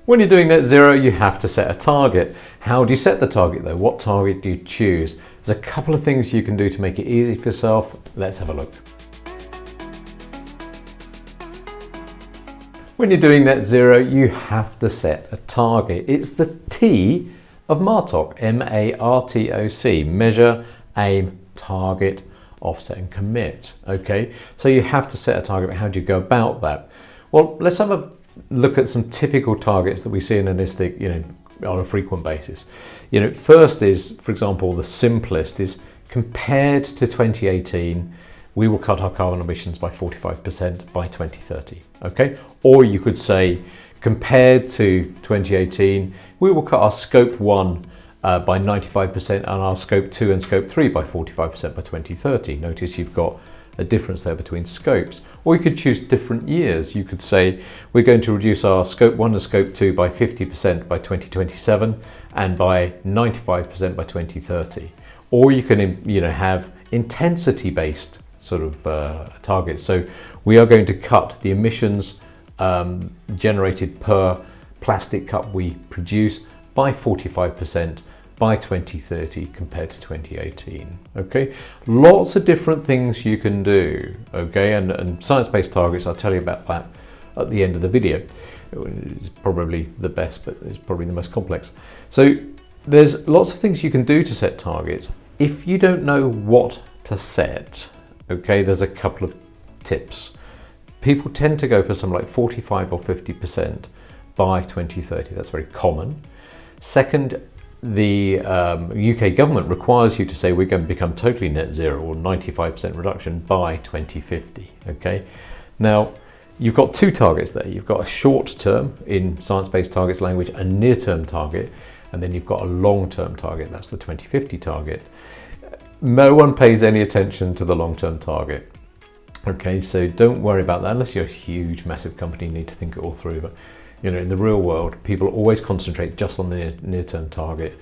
When you're doing net zero, you have to set a target. How do you set the target though? What target do you choose? There's a couple of things you can do to make it easy for yourself. Let's have a look. When you're doing net zero, you have to set a target. It's the T of MARTOC, M-A-R-T-O-C, measure, aim, target, offset and commit. Okay, so you have to set a target. How do you go about that? Well, let's have a look at some typical targets that we see in Anistic, on a frequent basis. First is, for example, the simplest is compared to 2018, we will cut our carbon emissions by 45% by 2030. Okay, or you could say compared to 2018, we will cut our scope 1 by 95% and our scope 2 and scope 3 by 45% by 2030. Notice you've got a difference there between scopes. Or you could choose different years. You could say we're going to reduce our scope 1 and scope 2 by 50% by 2027 and by 95% by 2030. Or you can have intensity based sort of targets. So we are going to cut the emissions generated per plastic cup we produce by 45% by 2030 compared to 2018. Okay, lots of different things you can do. Okay, and science-based targets, I'll tell you about that at the end of the video. It's probably the best, but it's probably the most complex. So there's lots of things you can do to set targets. If you don't know what to set, okay, there's a couple of tips. People tend to go for something like 45 or 50% by 2030. That's very common. Second, the UK government requires you to say we're going to become totally net zero or 95% reduction by 2050. Okay, now you've got two targets there. You've got a short term in science-based targets language, a near-term target, and then you've got a long-term target. That's the 2050 target. No one pays any attention to the long-term target. Okay, so don't worry about that unless you're a huge, massive company. You need to think it all through. But in the real world, people always concentrate just on the near-term target,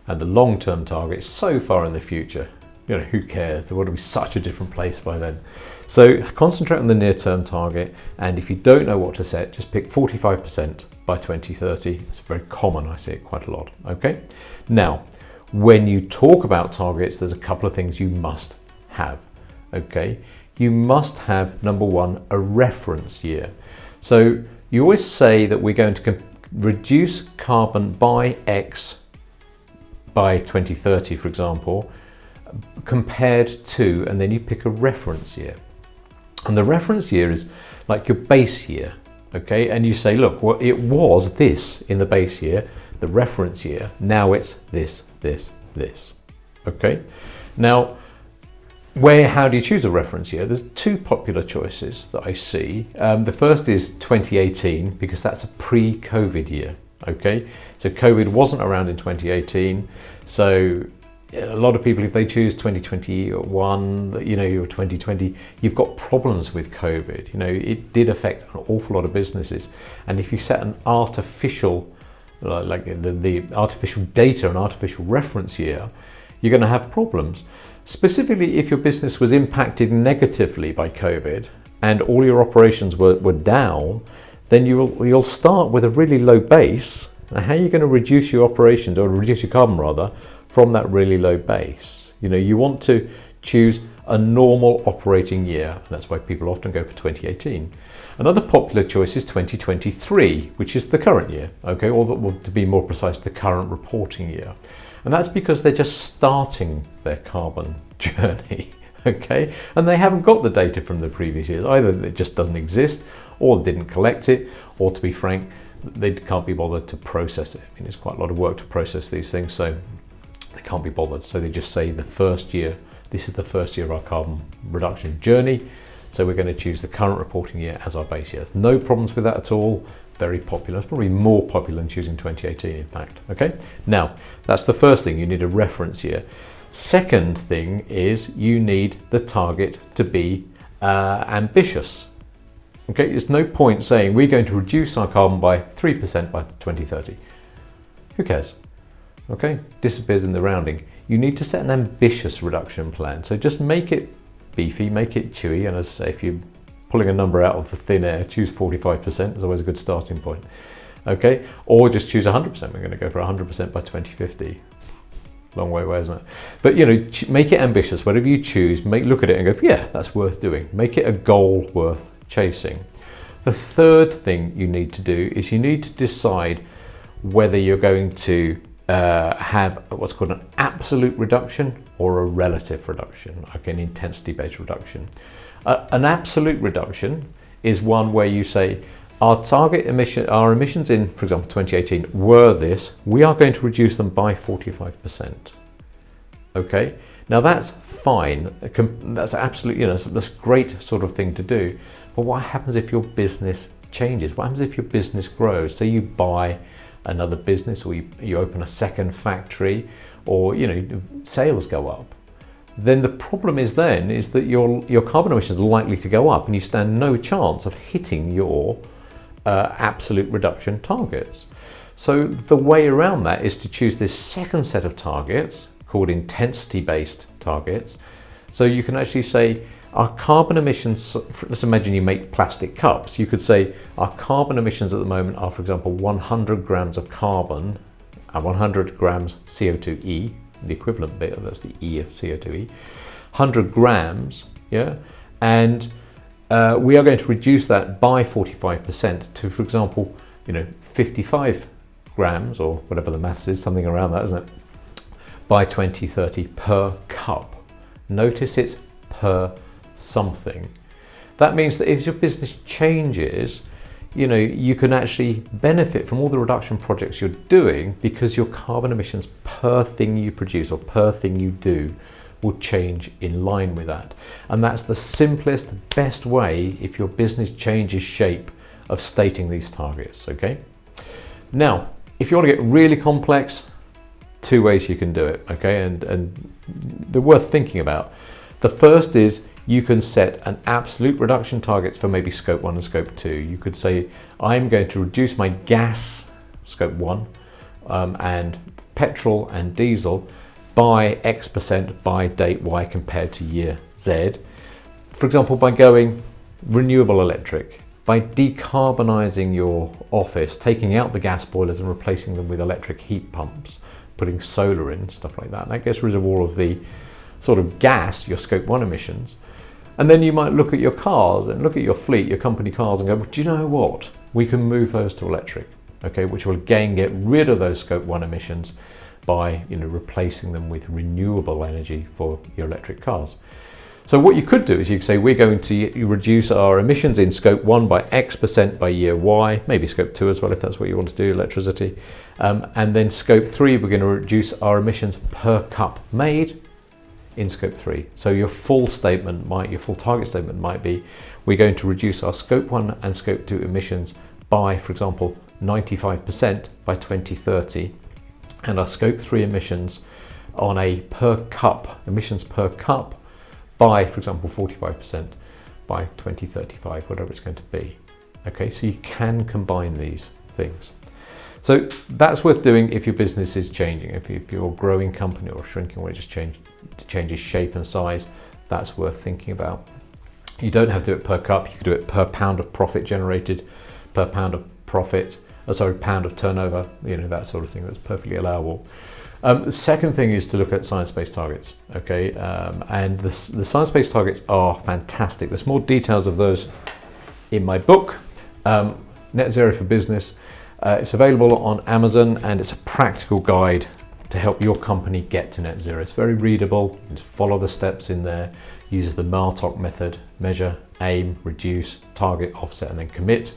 and the long-term target is so far in the future. Who cares? The world will be such a different place by then. So concentrate on the near-term target, and if you don't know what to set, just pick 45% by 2030. It's very common. I see it quite a lot. Okay. Now, when you talk about targets, there's a couple of things you must have. Okay. You must have, number one, a reference year. So you always say that we're going to reduce carbon by X by 2030, for example, compared to, and then you pick a reference year. And the reference year is like your base year, okay? And you say, look, well, it was this in the base year, the reference year, now it's this, this, this, okay? Now, how do you choose a reference year? There's two popular choices that I see. The first is 2018, because that's a pre-COVID year, okay? So COVID wasn't around in 2018, so a lot of people, if they choose 2021, or 2020, you've got problems with COVID. It did affect an awful lot of businesses, and if you set an artificial, like the artificial data, an artificial reference year, you're going to have problems. Specifically, if your business was impacted negatively by COVID and all your operations were down, then you'll start with a really low base. Now, how are you going to reduce your operations, or reduce your carbon rather, from that really low base? You want to choose a normal operating year, and that's why people often go for 2018. Another popular choice is 2023, which is the current year, okay, or to be more precise, the current reporting year. And that's because they're just starting their carbon journey, okay? And they haven't got the data from the previous years. Either it just doesn't exist, or they didn't collect it, or to be frank, they can't be bothered to process it. It's quite a lot of work to process these things, so they can't be bothered. So they just say the first year, this is the first year of our carbon reduction journey, so we're going to choose the current reporting year as our base year. No problems with that at all. Very popular, probably more popular than choosing 2018 in fact. Okay, now that's the first thing, you need a reference year. Second thing is you need the target to be ambitious. Okay, there's no point saying we're going to reduce our carbon by 3% by 2030. Who cares? Okay, disappears in the rounding. You need to set an ambitious reduction plan. So just make it beefy, make it chewy, and as I say, if you're pulling a number out of the thin air, choose 45%, is always a good starting point. Okay, or just choose 100%. We're going to go for 100% by 2050. Long way away, isn't it? But make it ambitious. Whatever you choose, look at it and go, yeah, that's worth doing. Make it a goal worth chasing. The third thing you need to do is you need to decide whether you're going to have what's called an absolute reduction or a relative reduction, okay, an intensity-based reduction. An absolute reduction is one where you say, our emissions in, for example, 2018 were this, we are going to reduce them by 45%. Okay, now that's fine, that's absolutely, that's a great sort of thing to do. But what happens if your business changes? What happens if your business grows? Say you buy another business, or you open a second factory, or sales go up. Then the problem is that your carbon emissions are likely to go up, and you stand no chance of hitting your absolute reduction targets. So the way around that is to choose this second set of targets called intensity-based targets. So you can actually say our carbon emissions, let's imagine you make plastic cups. You could say our carbon emissions at the moment are, for example, 100 grams of carbon and 100 grams CO2e, the equivalent bit, that's the E of CO2e, 100 grams, yeah? And we are going to reduce that by 45% to, for example, 55 grams, or whatever the maths is, something around that, isn't it? By 2030 per cup. Notice it's per something. That means that if your business changes, you can actually benefit from all the reduction projects you're doing, because your carbon emissions per thing you produce or per thing you do will change in line with that. And that's the simplest, best way, if your business changes shape, of stating these targets, okay? Now, if you want to get really complex, two ways you can do it, okay? And they're worth thinking about. The first is you can set an absolute reduction targets for maybe scope 1 and scope 2. You could say, I'm going to reduce my gas, scope 1, and petrol and diesel by X% by date Y compared to year Z. For example, by going renewable electric, by decarbonising your office, taking out the gas boilers and replacing them with electric heat pumps, putting solar in, stuff like that. That gets rid of all of the sort of gas, your scope 1 emissions. And then you might look at your cars and look at your fleet, your company cars, and go, well, do you know what? We can move those to electric, okay, which will again get rid of those scope 1 emissions by replacing them with renewable energy for your electric cars. So what you could do is you could say, we're going to reduce our emissions in scope 1 by X% by year Y, maybe scope 2 as well if that's what you want to do, electricity. And then scope 3, we're going to reduce our emissions per cup made in scope 3. So your full target statement might be, we're going to reduce our scope 1 and scope 2 emissions by, for example, 95% by 2030, and our scope 3 emissions on a emissions per cup by, for example, 45% by 2035, whatever it's going to be. Okay, so you can combine these things. So that's worth doing if your business is changing. If you're a growing company or shrinking, or it just changes shape and size, that's worth thinking about. You don't have to do it per cup. You could do it per pound of profit generated, per pound of pound of turnover, that sort of thing. That's perfectly allowable. The second thing is to look at science-based targets, okay? And the science-based targets are fantastic. There's more details of those in my book, Net Zero for Business. It's available on Amazon, and it's a practical guide to help your company get to net zero. It's very readable. You just follow the steps in there, uses the Martok method, measure, aim, reduce, target, offset, and then commit.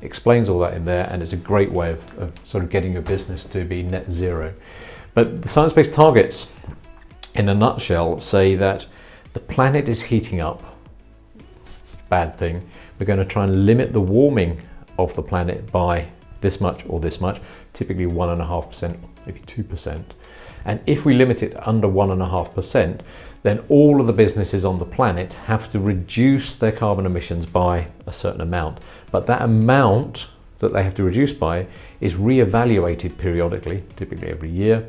Explains all that in there, and it's a great way of sort of getting your business to be net zero. But the science-based targets, in a nutshell, say that the planet is heating up. Bad thing. We're going to try and limit the warming of the planet by this much or this much, typically 1.5%, maybe 2%. And if we limit it under 1.5%, then all of the businesses on the planet have to reduce their carbon emissions by a certain amount. But that amount that they have to reduce by is re-evaluated periodically, typically every year,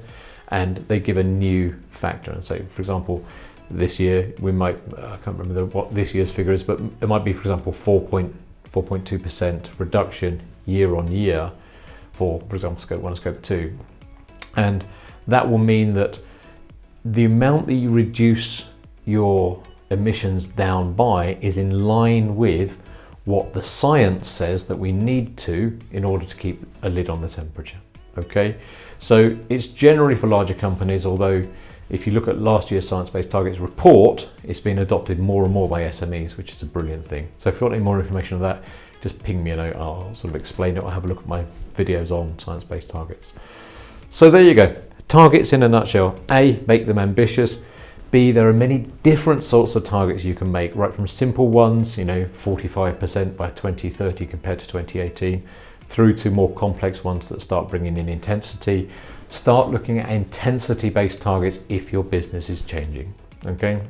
and they give a new factor. And so, for example, this year we might, I can't remember what this year's figure is, but it might be, for example, 4.2% reduction year on year for example, scope 1 and scope 2. And that will mean that the amount that you reduce your emissions down by is in line with what the science says that we need to in order to keep a lid on the temperature. Okay, so it's generally for larger companies, although if you look at last year's Science Based Targets report, it's been adopted more and more by SMEs, which is a brilliant thing. So if you want any more information on that, just ping me a note, I'll sort of explain it or have a look at my videos on Science Based Targets. So there you go, targets in a nutshell. A, make them ambitious. B, there are many different sorts of targets you can make, right from simple ones, 45% by 2030 compared to 2018, through to more complex ones that start bringing in intensity. Start looking at intensity-based targets if your business is changing, okay?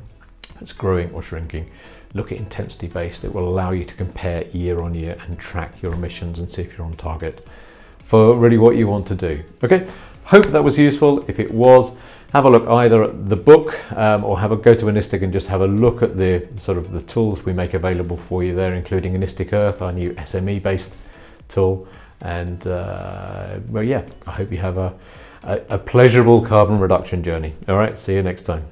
It's growing or shrinking. Look at intensity-based. It will allow you to compare year on year and track your emissions and see if you're on target for really what you want to do, okay? Hope that was useful. If it was, have a look either at the book or go to Anistic and just have a look at the sort of the tools we make available for you there, including Anistic Earth, our new SME-based tool. And well, yeah, I hope you have a pleasurable carbon reduction journey. All right, see you next time.